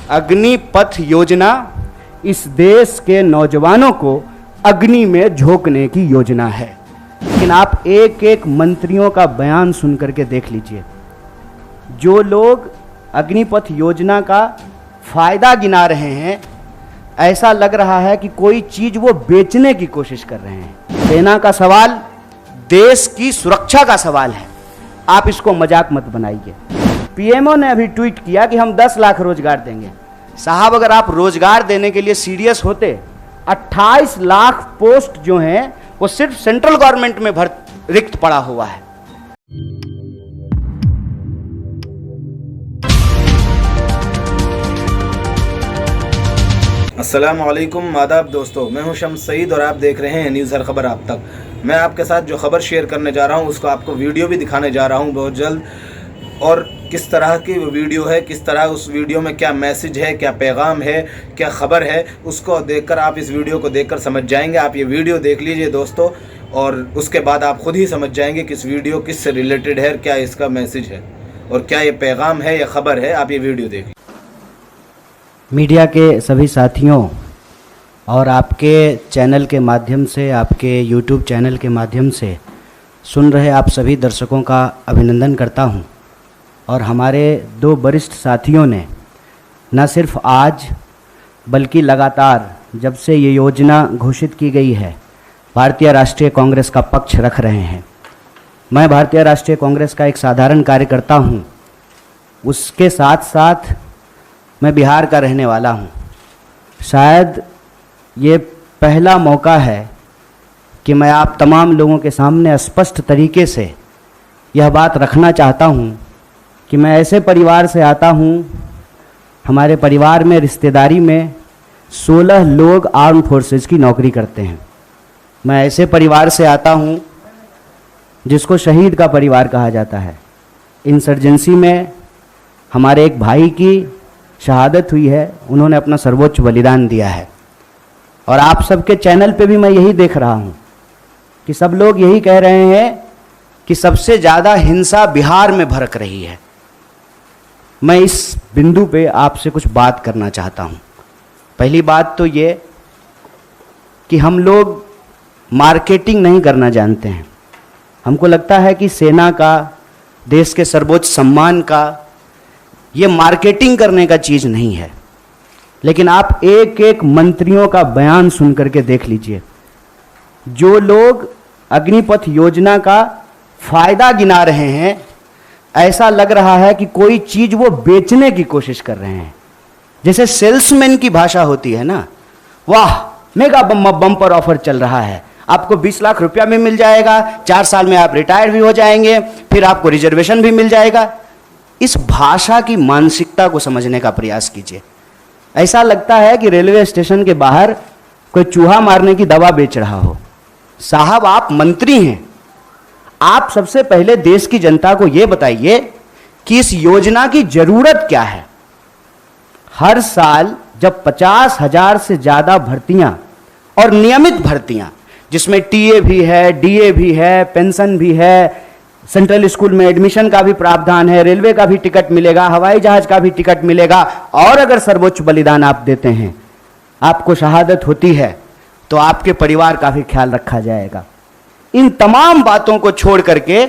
अग्निपथ योजना इस देश के नौजवानों को अग्नि में झोंकने की योजना है। लेकिन आप एक एक मंत्रियों का बयान सुन करके देख लीजिए। जो लोग अग्निपथ योजना का फायदा गिना रहे हैं, ऐसा लग रहा है कि कोई चीज वो बेचने की कोशिश कर रहे हैं। सेना का सवाल देश की सुरक्षा का सवाल है, आप इसको मजाक मत बनाइए। पीएमओ ने अभी ट्वीट किया कि हम 10 लाख रोजगार देंगे। साहब, अगर आप रोजगार देने के लिए सीरियस होते, 28 लाख पोस्ट जो हैं वो सिर्फ सेंट्रल गवर्नमेंट में रिक्त पड़ा हुआ है। अस्सलामुअलैकुम, आदाब दोस्तों, मैं हूं शम्स सईद और आप देख रहे हैं न्यूज़ हर खबर आप तक। मैं आपके साथ जो खबर शेयर करने जा रहा हूं उसको आपको वीडियो भी दिखाने जा रहा हूं बहुत जल्द। और किस तरह की वो वीडियो है, किस तरह उस वीडियो में क्या मैसेज है, क्या पैगाम है, क्या खबर है, उसको देखकर आप इस वीडियो को देखकर समझ जाएंगे। आप ये वीडियो देख लीजिए दोस्तों, और उसके बाद आप खुद ही समझ जाएंगे कि इस वीडियो किससे रिलेटेड है, क्या इसका मैसेज है और क्या ये पैगाम है या खबर है। आप ये वीडियो देख। मीडिया के सभी साथियों और आपके चैनल के माध्यम से, आपके यूट्यूब चैनल के माध्यम से सुन रहे आप सभी दर्शकों का अभिनंदन करता हूं। और हमारे दो वरिष्ठ साथियों ने न सिर्फ आज बल्कि लगातार जब से ये योजना घोषित की गई है, भारतीय राष्ट्रीय कांग्रेस का पक्ष रख रहे हैं। मैं भारतीय राष्ट्रीय कांग्रेस का एक साधारण कार्यकर्ता हूं, उसके साथ साथ मैं बिहार का रहने वाला हूं। शायद ये पहला मौका है कि मैं आप तमाम लोगों के सामने स्पष्ट तरीके से यह बात रखना चाहता हूं कि मैं ऐसे परिवार से आता हूं, हमारे परिवार में रिश्तेदारी में 16 लोग आर्म फोर्सेस की नौकरी करते हैं। मैं ऐसे परिवार से आता हूं जिसको शहीद का परिवार कहा जाता है। इंसर्जेंसी में हमारे एक भाई की शहादत हुई है, उन्होंने अपना सर्वोच्च बलिदान दिया है। और आप सबके चैनल पे भी मैं यही देख रहा हूँ कि सब लोग यही कह रहे हैं कि सबसे ज़्यादा हिंसा बिहार में भड़क रही है। मैं इस बिंदु पे आपसे कुछ बात करना चाहता हूँ। पहली बात तो ये कि हम लोग मार्केटिंग नहीं करना जानते हैं। हमको लगता है कि सेना का, देश के सर्वोच्च सम्मान का, ये मार्केटिंग करने का चीज़ नहीं है। लेकिन आप एक एक मंत्रियों का बयान सुन करके देख लीजिए। जो लोग अग्निपथ योजना का फायदा गिना रहे हैं, ऐसा लग रहा है कि कोई चीज वो बेचने की कोशिश कर रहे हैं। जैसे सेल्समैन की भाषा होती है ना, वाह मेगा बम्पर ऑफर चल रहा है, आपको 20 लाख रुपया भी मिल जाएगा, 4 साल में आप रिटायर भी हो जाएंगे, फिर आपको रिजर्वेशन भी मिल जाएगा। इस भाषा की मानसिकता को समझने का प्रयास कीजिए। ऐसा लगता है कि रेलवे स्टेशन के बाहर कोई चूहा मारने की दवा बेच रहा हो। साहब, आप मंत्री हैं, आप सबसे पहले देश की जनता को यह बताइए कि इस योजना की जरूरत क्या है। हर साल जब 50,000 से ज्यादा भर्तियां और नियमित भर्तियां, जिसमें टीए भी है, डीए भी है, पेंशन भी है, सेंट्रल स्कूल में एडमिशन का भी प्रावधान है, रेलवे का भी टिकट मिलेगा, हवाई जहाज का भी टिकट मिलेगा, और अगर सर्वोच्च बलिदान आप देते हैं, आपको शहादत होती है, तो आपके परिवार का भी ख्याल रखा जाएगा। इन तमाम बातों को छोड़ करके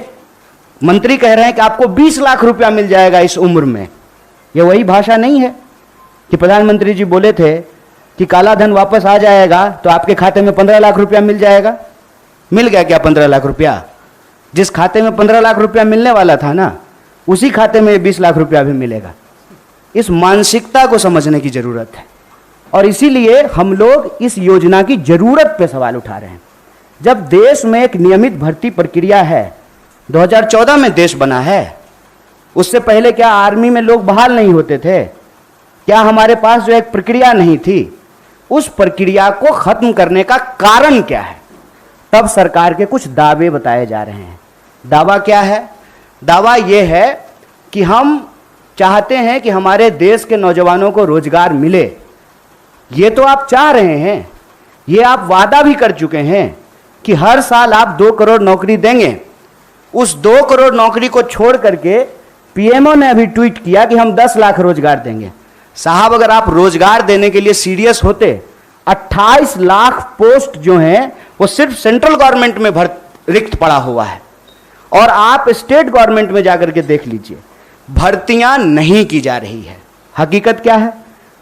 मंत्री कह रहे हैं कि आपको 20 लाख रुपया मिल जाएगा इस उम्र में। ये वही भाषा नहीं है कि प्रधानमंत्री जी बोले थे कि काला धन वापस आ जाएगा तो आपके खाते में 15 लाख रुपया मिल जाएगा। मिल गया क्या 15 लाख रुपया? जिस खाते में 15 लाख रुपया मिलने वाला था ना, उसी खाते में 20 लाख रुपया भी मिलेगा। इस मानसिकता को समझने की जरूरत है, और इसीलिए हम लोग इस योजना की जरूरत पे सवाल उठा रहे हैं। जब देश में एक नियमित भर्ती प्रक्रिया है, 2014 में देश बना है, उससे पहले क्या आर्मी में लोग बहाल नहीं होते थे? क्या हमारे पास जो एक प्रक्रिया नहीं थी, उस प्रक्रिया को खत्म करने का कारण क्या है? तब सरकार के कुछ दावे बताए जा रहे हैं। दावा क्या है? दावा यह है कि हम चाहते हैं कि हमारे देश के नौजवानों को रोजगार मिले। ये तो आप चाह रहे हैं, ये आप वादा भी कर चुके हैं कि हर साल आप 2 करोड़ नौकरी देंगे। उस 2 करोड़ नौकरी को छोड़ करके पीएमओ ने अभी ट्वीट किया कि हम 10 लाख रोजगार देंगे। साहब अगर आप रोजगार देने के लिए सीरियस होते, 28 लाख पोस्ट जो हैं वो सिर्फ सेंट्रल गवर्नमेंट में रिक्त पड़ा हुआ है, और आप स्टेट गवर्नमेंट में जाकर के देख लीजिए, भर्तियां नहीं की जा रही है। हकीकत क्या है?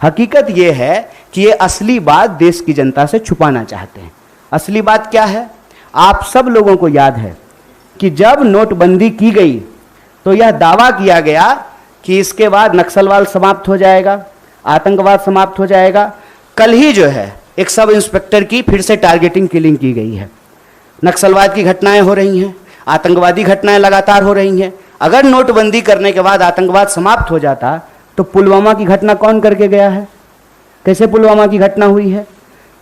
हकीकत यह है कि ये असली बात देश की जनता से छुपाना चाहते हैं। असली बात क्या है? आप सब लोगों को याद है कि जब नोटबंदी की गई तो यह दावा किया गया कि इसके बाद नक्सलवाद समाप्त हो जाएगा, आतंकवाद समाप्त हो जाएगा। कल ही जो है एक सब इंस्पेक्टर की फिर से टारगेटिंग किलिंग की गई है। नक्सलवाद की घटनाएं हो रही हैं, आतंकवादी घटनाएं लगातार हो रही हैं। अगर नोटबंदी करने के बाद आतंकवाद समाप्त हो जाता तो पुलवामा की घटना कौन करके गया है? कैसे पुलवामा की घटना हुई है?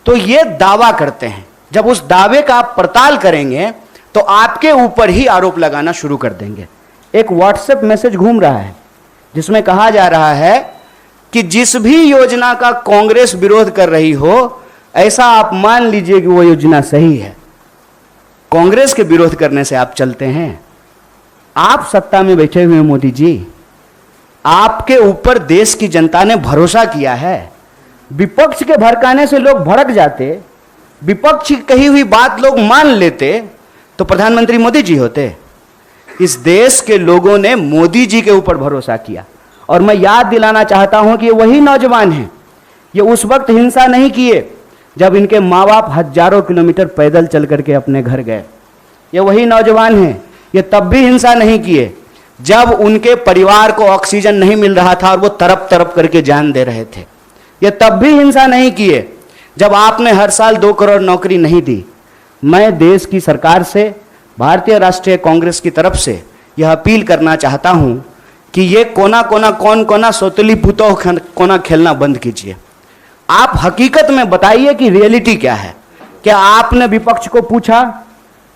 तो ये दावा करते हैं। जब उस दावे का आप पड़ताल करेंगे तो आपके ऊपर ही आरोप लगाना शुरू कर देंगे। एक व्हाट्सएप मैसेज घूम रहा है जिसमें कहा जा रहा है कि जिस भी योजना का कांग्रेस विरोध कर रही हो, ऐसा आप मान लीजिए कि वो योजना सही है। कांग्रेस के विरोध करने से आप चलते हैं? आप सत्ता में बैठे हुए मोदी जी, आपके ऊपर देश की जनता ने भरोसा किया है। विपक्ष के भड़काने से लोग भड़क जाते, विपक्ष की कही हुई बात लोग मान लेते तो प्रधानमंत्री मोदी जी होते। इस देश के लोगों ने मोदी जी के ऊपर भरोसा किया, और मैं याद दिलाना चाहता हूं कि ये वही नौजवान हैं। ये उस वक्त हिंसा नहीं किए जब इनके माँ बाप हजारों किलोमीटर पैदल चल करके अपने घर गए। ये वही नौजवान हैं, ये तब भी हिंसा नहीं किए जब उनके परिवार को ऑक्सीजन नहीं मिल रहा था और वो तरप तरप करके जान दे रहे थे। ये तब भी हिंसा नहीं किए जब आपने हर साल 2 करोड़ नौकरी नहीं दी। मैं देश की सरकार से, भारतीय राष्ट्रीय कांग्रेस की तरफ से यह अपील करना चाहता हूं कि ये कोना कोना कौन कोना सोतली पुतो कोना खेलना बंद कीजिए। आप हकीकत में बताइए कि रियलिटी क्या है। क्या आपने विपक्ष को पूछा?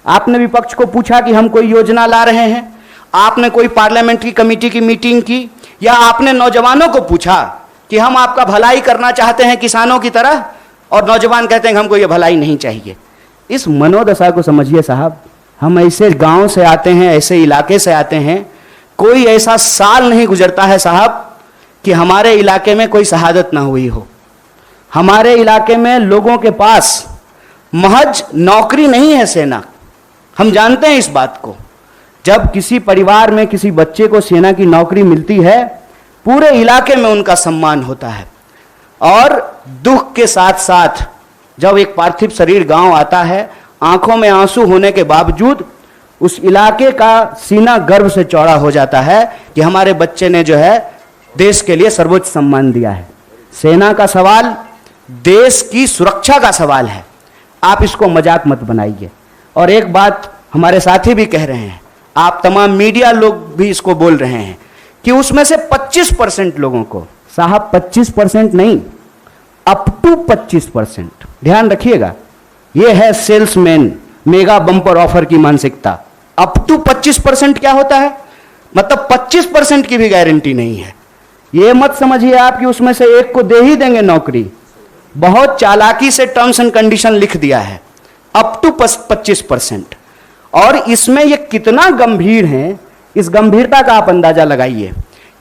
आपने विपक्ष को पूछा कि हम कोई योजना ला रहे हैं? आपने कोई पार्लियामेंट्री कमेटी की मीटिंग की? या आपने नौजवानों को पूछा कि हम आपका भलाई करना चाहते हैं किसानों की तरह, और नौजवान कहते हैं कि हमको ये भलाई नहीं चाहिए? इस मनोदशा को समझिए साहब। हम ऐसे गांव से आते हैं, ऐसे इलाके से आते हैं, कोई ऐसा साल नहीं गुजरता है साहब कि हमारे इलाके में कोई शहादत ना हुई हो। हमारे इलाके में लोगों के पास महज नौकरी नहीं है सेना, हम जानते हैं इस बात को। जब किसी परिवार में किसी बच्चे को सेना की नौकरी मिलती है, पूरे इलाके में उनका सम्मान होता है। और दुख के साथ साथ जब एक पार्थिव शरीर गांव आता है, आंखों में आंसू होने के बावजूद उस इलाके का सीना गर्व से चौड़ा हो जाता है कि हमारे बच्चे ने जो है देश के लिए सर्वोच्च सम्मान दिया है। सेना का सवाल देश की सुरक्षा का सवाल है, आप इसको मजाक मत बनाइए। और एक बात हमारे साथी भी कह रहे हैं, आप तमाम मीडिया लोग भी इसको बोल रहे हैं कि उसमें से 25% लोगों को, साहब 25% नहीं, अप टू 25%, ध्यान रखिएगा, यह है सेल्समैन मेगा बम्पर ऑफर की मानसिकता। अप टू 25% क्या होता है? मतलब 25% की भी गारंटी नहीं है। यह मत समझिए आप कि उसमें से एक को दे ही देंगे नौकरी। बहुत चालाकी से टर्म्स एंड कंडीशन लिख दिया है, अप टू 25%। और इसमें ये कितना गंभीर है, इस गंभीरता का आप अंदाजा लगाइए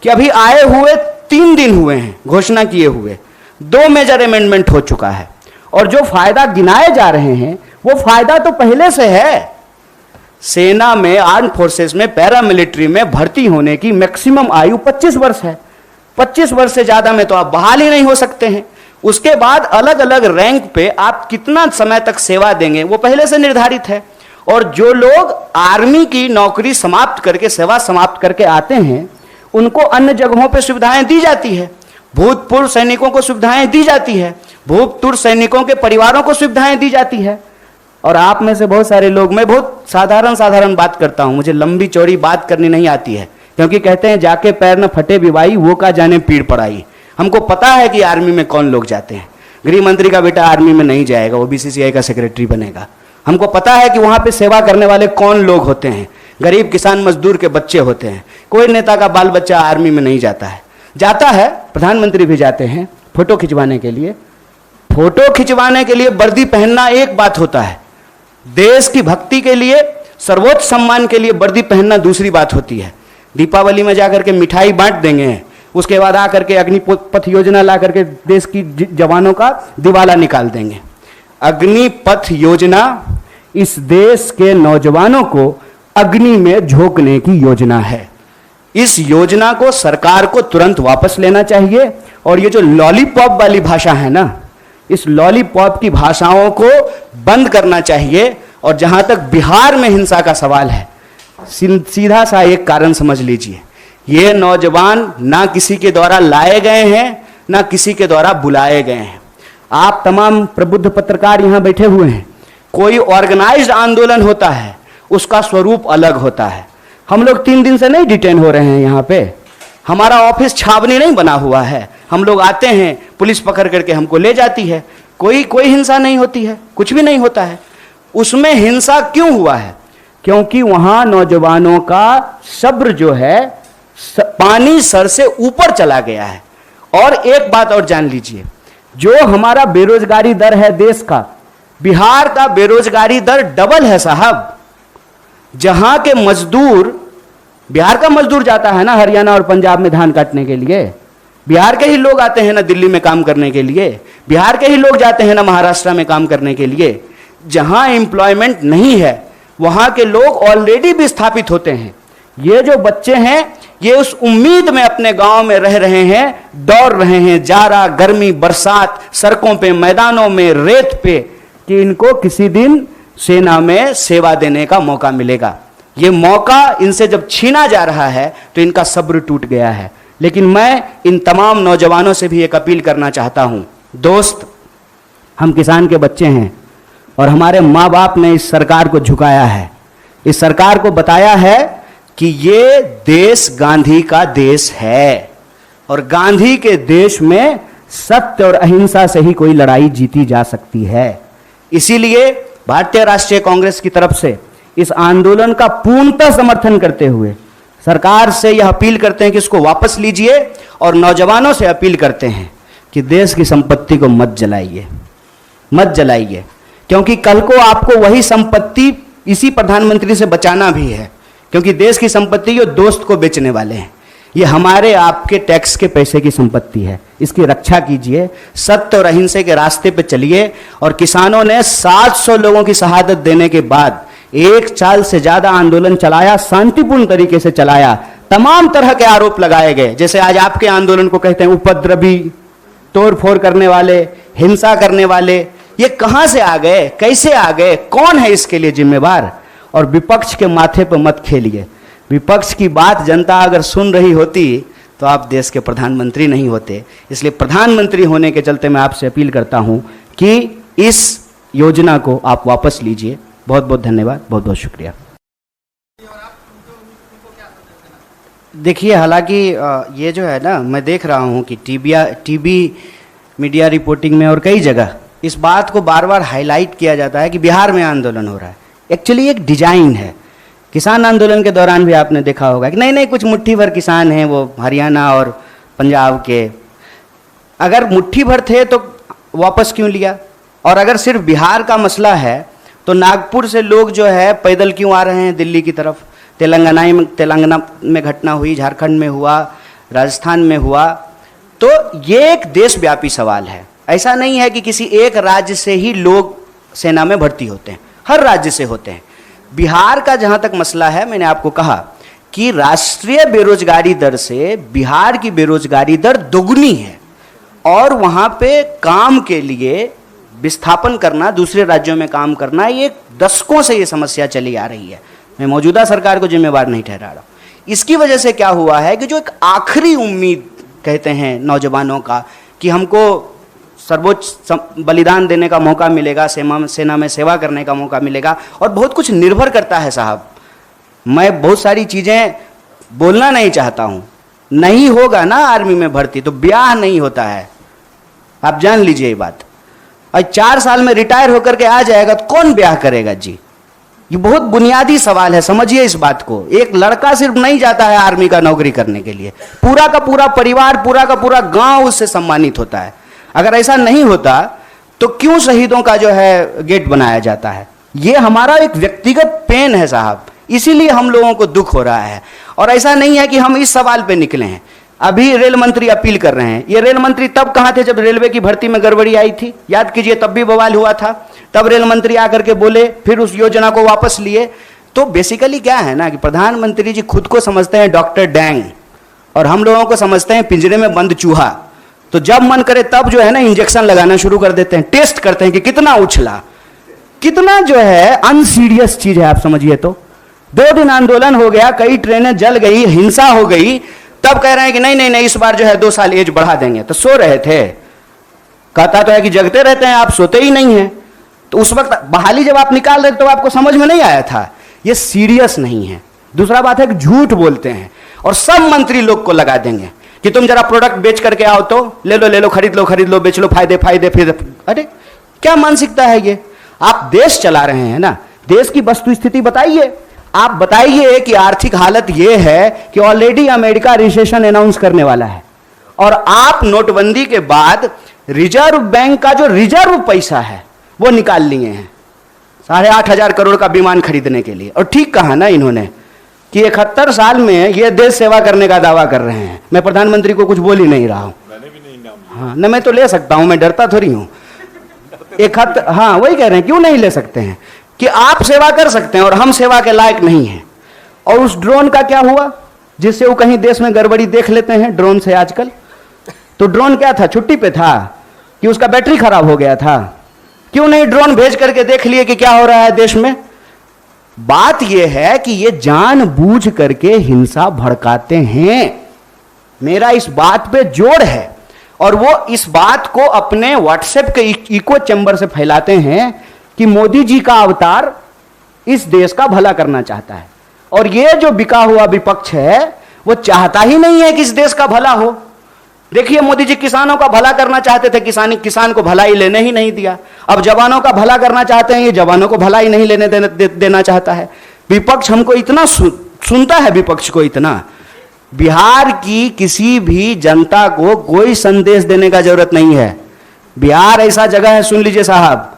कि अभी आए हुए 3 दिन हुए हैं घोषणा किए हुए, 2 मेजर अमेंडमेंट हो चुका है, और जो फायदा गिनाए जा रहे हैं वो फायदा तो पहले से है। सेना में, आर्म फोर्सेस में, पैरामिलिट्री में भर्ती होने की मैक्सिमम आयु 25 वर्ष है। 25 वर्ष से ज्यादा में तो आप बहाल ही नहीं हो सकते हैं। उसके बाद अलग अलग रैंक पे आप कितना समय तक सेवा देंगे वो पहले से निर्धारित है। और जो लोग आर्मी की नौकरी समाप्त करके, सेवा समाप्त करके आते हैं, उनको अन्य जगहों पे सुविधाएं दी जाती है। भूतपूर्व सैनिकों को सुविधाएं दी जाती है, भूतपूर्व सैनिकों के परिवारों को सुविधाएं दी जाती है। और आप में से बहुत सारे लोग, मैं बहुत साधारण बात करता हूं, मुझे लंबी चौड़ी बात करनी नहीं आती है, क्योंकि कहते हैं जाके पैर न फटे विवाई, वो का जाने पीड़ पड़ाई। हमको पता है कि आर्मी में कौन लोग जाते हैं। गृह मंत्री का बेटा आर्मी में नहीं जाएगा, वो बीसीसीआई का सेक्रेटरी बनेगा। हमको पता है कि वहां पे सेवा करने वाले कौन लोग होते हैं, गरीब किसान मजदूर के बच्चे होते हैं। कोई नेता का बाल बच्चा आर्मी में नहीं जाता है। जाता है, प्रधानमंत्री भी जाते हैं फोटो खिंचवाने के लिए। फोटो खिंचवाने के लिए वर्दी पहनना एक बात होता है, देश की भक्ति के लिए, सर्वोच्च सम्मान के लिए वर्दी पहनना दूसरी बात होती है। दीपावली में जाकर के मिठाई बांट देंगे, उसके बाद आकर के अग्निपथ योजना ला करके देश की जवानों का दिवाला निकाल देंगे। अग्निपथ योजना इस देश के नौजवानों को अग्नि में झोंकने की योजना है। इस योजना को सरकार को तुरंत वापस लेना चाहिए और ये जो लॉलीपॉप वाली भाषा है ना, इस लॉलीपॉप की भाषाओं को बंद करना चाहिए। और जहां तक बिहार में हिंसा का सवाल है, सीधा सा एक कारण समझ लीजिए, ये नौजवान ना किसी के द्वारा लाए गए हैं ना किसी के द्वारा बुलाए गए हैं। आप तमाम प्रबुद्ध पत्रकार यहां बैठे हुए हैं, कोई ऑर्गेनाइज्ड आंदोलन होता है उसका स्वरूप अलग होता है। हम लोग 3 दिन से नहीं डिटेन हो रहे हैं यहाँ पे, हमारा ऑफिस छावनी नहीं बना हुआ है। हम लोग आते हैं, पुलिस पकड़ करके हमको ले जाती है, कोई हिंसा नहीं होती है, कुछ भी नहीं होता है। उसमें हिंसा क्यों हुआ है? क्योंकि वहां नौजवानों का सब्र जो है पानी सर से ऊपर चला गया है। और एक बात और जान लीजिए, जो हमारा बेरोजगारी दर है देश का, बिहार का बेरोजगारी दर डबल है साहब। जहां के मजदूर, बिहार का मजदूर जाता है ना हरियाणा और पंजाब में धान काटने के लिए, बिहार के ही लोग आते हैं ना दिल्ली में काम करने के लिए, बिहार के ही लोग जाते हैं ना महाराष्ट्र में काम करने के लिए। जहां एम्प्लॉयमेंट नहीं है वहां के लोग ऑलरेडी विस्थापित होते हैं। ये जो बच्चे हैं ये उस उम्मीद में अपने गांव में रह रहे हैं, दौड़ रहे हैं जाड़ा गर्मी बरसात, सड़कों पे मैदानों में रेत पे, कि इनको किसी दिन सेना में सेवा देने का मौका मिलेगा। ये मौका इनसे जब छीना जा रहा है तो इनका सब्र टूट गया है। लेकिन मैं इन तमाम नौजवानों से भी एक अपील करना चाहता हूं, दोस्त, हम किसान के बच्चे हैं और हमारे माँ बाप ने इस सरकार को झुकाया है, इस सरकार को बताया है कि ये देश गांधी का देश है और गांधी के देश में सत्य और अहिंसा से ही कोई लड़ाई जीती जा सकती है। इसीलिए भारतीय राष्ट्रीय कांग्रेस की तरफ से इस आंदोलन का पूर्णतः समर्थन करते हुए सरकार से यह अपील करते हैं कि इसको वापस लीजिए और नौजवानों से अपील करते हैं कि देश की संपत्ति को मत जलाइए, मत जलाइए, क्योंकि कल को आपको वही संपत्ति इसी प्रधानमंत्री से बचाना भी है। क्योंकि देश की संपत्ति ये दोस्त को बेचने वाले हैं, ये हमारे आपके टैक्स के पैसे की संपत्ति है, इसकी रक्षा कीजिए, सत्य और अहिंसा के रास्ते पे चलिए। और किसानों ने 700 लोगों की शहादत देने के बाद 1 साल से ज्यादा आंदोलन चलाया, शांतिपूर्ण तरीके से चलाया, तमाम तरह के आरोप लगाए गए, जैसे आज आपके आंदोलन को कहते हैं उपद्रवी, तोड़फोड़ करने वाले, हिंसा करने वाले। ये कहां से आ गए, कैसे आ गए, कौन है इसके लिए जिम्मेवार? और विपक्ष के माथे पर मत खेलिए। विपक्ष की बात जनता अगर सुन रही होती तो आप देश के प्रधानमंत्री नहीं होते। इसलिए प्रधानमंत्री होने के चलते मैं आपसे अपील करता हूं कि इस योजना को आप वापस लीजिए। बहुत बहुत धन्यवाद, बहुत बहुत शुक्रिया। देखिए, हालांकि ये जो है ना, मैं देख रहा हूं कि टीवी मीडिया रिपोर्टिंग में और कई जगह इस बात को बार बार हाईलाइट किया जाता है कि बिहार में आंदोलन हो रहा है। एक्चुअली एक डिजाइन है। किसान आंदोलन के दौरान भी आपने देखा होगा कि नहीं कुछ मुट्ठी भर किसान हैं वो हरियाणा और पंजाब के। अगर मुट्ठी भर थे तो वापस क्यों लिया? और अगर सिर्फ बिहार का मसला है तो नागपुर से लोग जो है पैदल क्यों आ रहे हैं दिल्ली की तरफ? तेलंगाना में घटना हुई, झारखंड में हुआ, राजस्थान में हुआ। तो ये एक देशव्यापी सवाल है। ऐसा नहीं है कि किसी एक राज्य से ही लोग सेना में भर्ती होते हैं, हर राज्य से होते हैं। बिहार का जहां तक मसला है, मैंने आपको कहा कि राष्ट्रीय बेरोजगारी दर से बिहार की बेरोजगारी दर दोगुनी है और वहां पे काम के लिए विस्थापन करना, दूसरे राज्यों में काम करना, ये दशकों से ये समस्या चली आ रही है। मैं मौजूदा सरकार को जिम्मेवार नहीं ठहरा रहा। इसकी वजह से क्या हुआ है कि जो एक आखिरी उम्मीद कहते हैं नौजवानों का कि हमको सर्वोच्च बलिदान देने का मौका मिलेगा, सेना में सेवा करने का मौका मिलेगा, और बहुत कुछ निर्भर करता है साहब। मैं बहुत सारी चीज़ें बोलना नहीं चाहता हूँ। नहीं होगा ना आर्मी में भर्ती तो ब्याह नहीं होता है, आप जान लीजिए ये बात। और 4 साल में रिटायर होकर के आ जाएगा तो कौन ब्याह करेगा जी? ये बहुत बुनियादी सवाल है, समझिए इस बात को। एक लड़का सिर्फ नहीं जाता है आर्मी का नौकरी करने के लिए, पूरा का पूरा परिवार, पूरा का पूरा गांव उससे सम्मानित होता है। अगर ऐसा नहीं होता तो क्यों शहीदों का जो है गेट बनाया जाता है? ये हमारा एक व्यक्तिगत पेन है साहब, इसीलिए हम लोगों को दुख हो रहा है। और ऐसा नहीं है कि हम इस सवाल पे निकले हैं। अभी रेल मंत्री अपील कर रहे हैं। ये रेल मंत्री तब कहाँ थे जब रेलवे की भर्ती में गड़बड़ी आई थी? याद कीजिए, तब भी बवाल हुआ था। तब रेल मंत्री आकर के बोले, फिर उस योजना को वापस लिए। तो बेसिकली क्या है ना कि प्रधानमंत्री जी खुद को समझते हैं डॉक्टर डैंग, और हम लोगों को समझते हैं पिंजरे में बंद चूहा। तो जब मन करे तब जो है ना इंजेक्शन लगाना शुरू कर देते हैं, टेस्ट करते हैं कि कितना उछला, कितना जो है अनसीरियस चीज है। आप समझिए तो 2 दिन आंदोलन हो गया, कई ट्रेनें जल गई, हिंसा हो गई, तब कह रहे हैं कि नहीं नहीं नहीं इस बार जो है 2 साल एज बढ़ा देंगे। तो सो रहे थे, कहता तो है कि जगते रहते हैं आप, सोते ही नहीं हैं। तो उस वक्त बहाली जब आप निकाल रहे तो आपको समझ में नहीं आया था, ये सीरियस नहीं है। दूसरा बात है कि झूठ बोलते हैं और सब मंत्री लोग को लगा देंगे कि तुम जरा प्रोडक्ट बेच करके आओ, तो ले लो, खरीद लो, बेच लो, फायदे। अरे क्या मानसिकता है ये? आप देश चला रहे हैं ना, देश की वस्तु स्थिति बताइए। आप बताइए कि आर्थिक हालत यह है कि ऑलरेडी अमेरिका रिसेशन अनाउंस करने वाला है, और आप नोटबंदी के बाद रिजर्व बैंक का जो रिजर्व पैसा है वो निकाल लिए हैं 8,500 करोड़ का विमान खरीदने के लिए। और ठीक कहा ना इन्होंने कि 71 साल में ये देश सेवा करने का दावा कर रहे हैं। मैं प्रधानमंत्री को कुछ बोल ही नहीं रहा हूं, मैंने भी नहीं नाम लिया। हाँ, न मैं तो ले सकता हूं, मैं डरता थोड़ी हूं। 71, हाँ वही कह रहे हैं, क्यों नहीं ले सकते हैं कि आप सेवा कर सकते हैं और हम सेवा के लायक नहीं हैं। और उस ड्रोन का क्या हुआ जिससे वो कहीं देश में गड़बड़ी देख लेते हैं ड्रोन से आजकल? तो ड्रोन क्या था, छुट्टी पे था कि उसका बैटरी खराब हो गया था? क्यों नहीं ड्रोन भेज करके देख लिए कि क्या हो रहा है देश में? बात यह है कि ये जानबूझ करके हिंसा भड़काते हैं। मेरा इस बात पे जोर है, और वो इस बात को अपने व्हाट्सएप के इको चैम्बर से फैलाते हैं कि मोदी जी का अवतार इस देश का भला करना चाहता है। और ये जो बिका हुआ विपक्ष है वो चाहता ही नहीं है कि इस देश का भला हो। देखिए, मोदी जी किसानों का भला करना चाहते थे, किसान को भलाई लेने ही नहीं दिया। अब जवानों का भला करना चाहते हैं, ये जवानों को भलाई नहीं लेने देना चाहता है। विपक्ष हमको इतना सुनता है, विपक्ष को इतना। बिहार की किसी भी जनता को कोई संदेश देने का जरूरत नहीं है। बिहार ऐसा जगह है, सुन लीजिए साहब,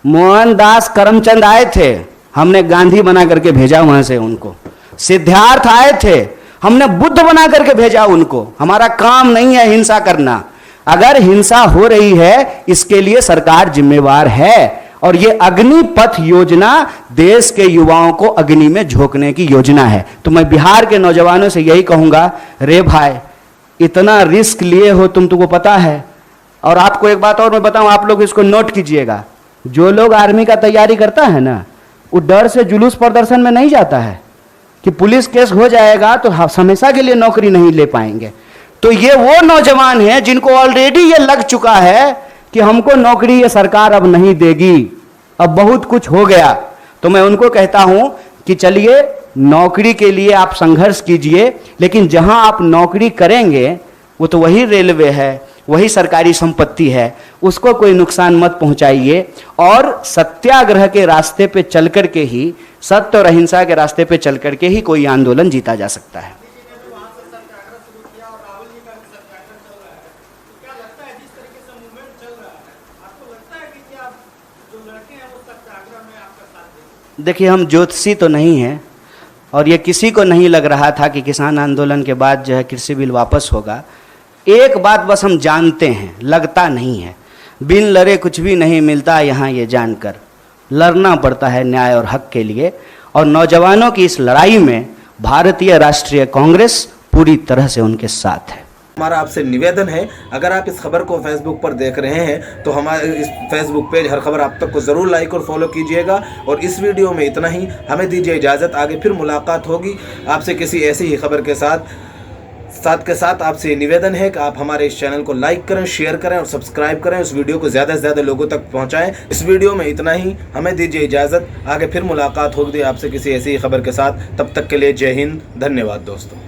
मोहनदास करमचंद आए थे, हमने गांधी बना करके भेजा वहां से उनको। सिद्धार्थ आए थे, हमने बुद्ध बना करके भेजा उनको। हमारा काम नहीं है हिंसा करना। अगर हिंसा हो रही है इसके लिए सरकार जिम्मेवार है, और ये अग्निपथ योजना देश के युवाओं को अग्नि में झोंकने की योजना है। तो मैं बिहार के नौजवानों से यही कहूंगा, रे भाई इतना रिस्क लिए हो तुमको पता है। और आपको एक बात और मैं बताऊं, आप लोग इसको नोट कीजिएगा, जो लोग आर्मी का तैयारी करता है ना, वो डर से जुलूस प्रदर्शन में नहीं जाता है कि पुलिस केस हो जाएगा तो हमेशा के लिए नौकरी नहीं ले पाएंगे। तो ये वो नौजवान हैं जिनको ऑलरेडी ये लग चुका है कि हमको नौकरी ये सरकार अब नहीं देगी, अब बहुत कुछ हो गया। तो मैं उनको कहता हूं कि चलिए नौकरी के लिए आप संघर्ष कीजिए, लेकिन जहां आप नौकरी करेंगे वो तो वही रेलवे है, वही सरकारी संपत्ति है, उसको कोई नुकसान मत पहुंचाइए। और सत्याग्रह के रास्ते पे चल करके ही, सत्य और अहिंसा के रास्ते पे चल करके ही कोई आंदोलन जीता जा सकता है। देखिए, हम ज्योतिषी तो नहीं हैं, और ये किसी को नहीं लग रहा था कि किसान आंदोलन के बाद जो है कृषि बिल वापस होगा। एक बात बस हम जानते हैं, लगता नहीं है, बिन लड़े कुछ भी नहीं मिलता यहाँ, ये जानकर लड़ना पड़ता है न्याय और हक के लिए। और नौजवानों की इस लड़ाई में भारतीय राष्ट्रीय कांग्रेस पूरी तरह से उनके साथ है। हमारा आपसे निवेदन है, अगर आप इस खबर को फेसबुक पर देख रहे हैं तो हमारे इस फेसबुक पेज हर खबर आप तक को ज़रूर लाइक और फॉलो कीजिएगा। और इस वीडियो में इतना ही, हमें दीजिए इजाज़त। आगे फिर मुलाकात होगी आपसे किसी ऐसी ही खबर के साथ के साथ आपसे निवेदन है कि आप हमारे इस चैनल को लाइक करें, शेयर करें और सब्सक्राइब करें। उस वीडियो को ज़्यादा से ज़्यादा लोगों तक पहुंचाएं। इस वीडियो में इतना ही, हमें दीजिए इजाज़त। आगे फिर मुलाकात होगी आपसे किसी ऐसी खबर के साथ। तब तक के लिए जय हिंद, धन्यवाद दोस्तों।